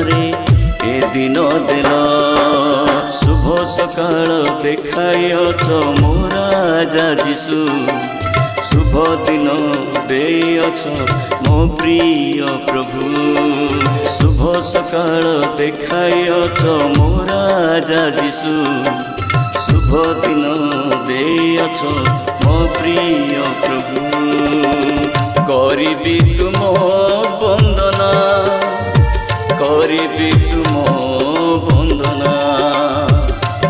रे ए दिन देल शुभ सकाळ देखाइछ मोर राजा जीशु शुभ दिन देयछ मो प्रिय प्रभु शुभ सकाळ देखाइछ मो राजा जीशु शुभ दिन देयछ मो प्रिय प्रभु करिबी तुम वंदना करिबी तुम वंदना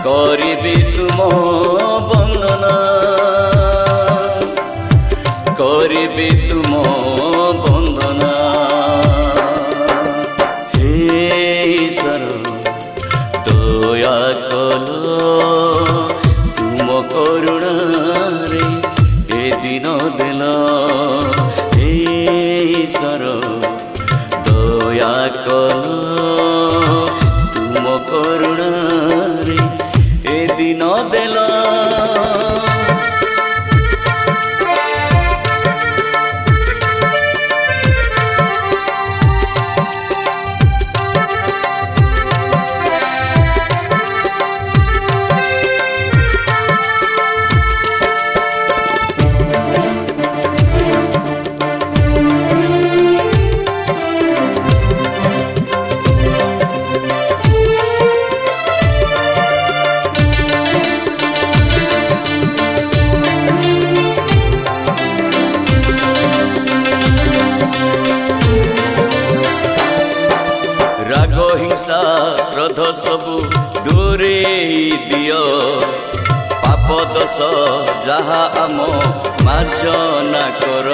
करिबी तुम वंदना करिबी तुम वंदना हे ईश्वर दया कल तुम करुणा रे ए दिन देल हे ईश्वर दया कल तुम करुणा रे ए दिन देल राग हिंसा क्रोध सबु दूरे दियो पाप दोष जहा आम मार्जना कर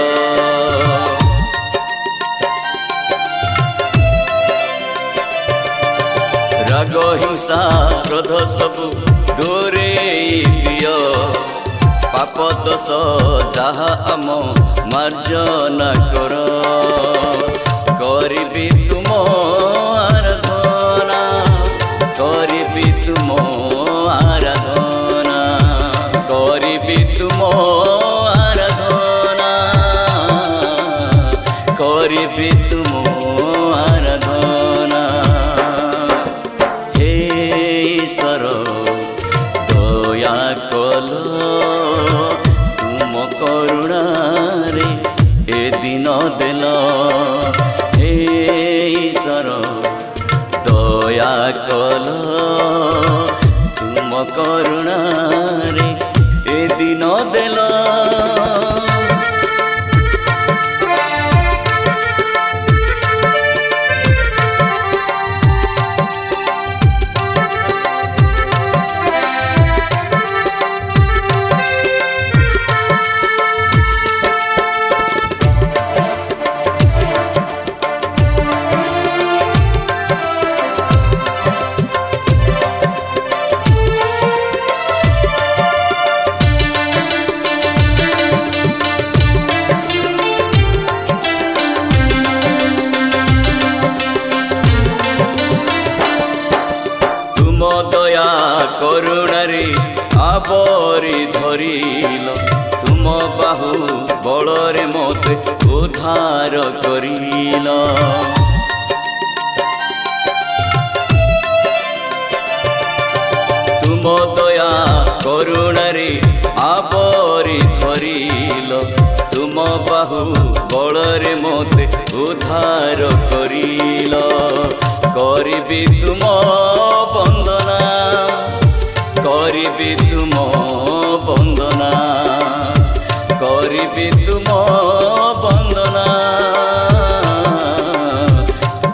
राग हिंसा क्रोध सबु दूरे दियो पाप दोष जहा आम मार्जना कर करिबी तुम आराधना करिबी तुम आराधना करिबी तुम आराधना करिबी तुम आराधना हे ईश्वर दया कल तुम करुणा रे ए दिन देल हे ईश्वर दया कल तुम करुणा रे ए दिन देल दया करुणारे आवरी धरिल तुम बाहु बलरे मते उद्धार करिल तुम दया करुणारे आवरी धरिल तुम बाहु बलरे मते उद्धार करिल करिबी तुम वंदना करिबी तुम वंदना करिबी तुम वंदना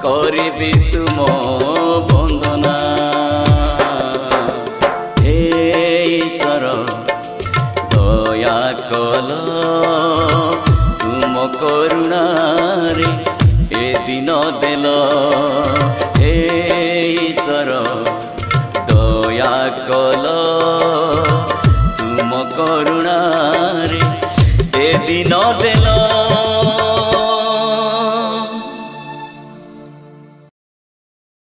करिबी तुम वंदना हे ईश्वर दया कल तुम करुणा रे ए दिन देल हे ईश्वर दया कल तुम करुणा रे ए दिन देल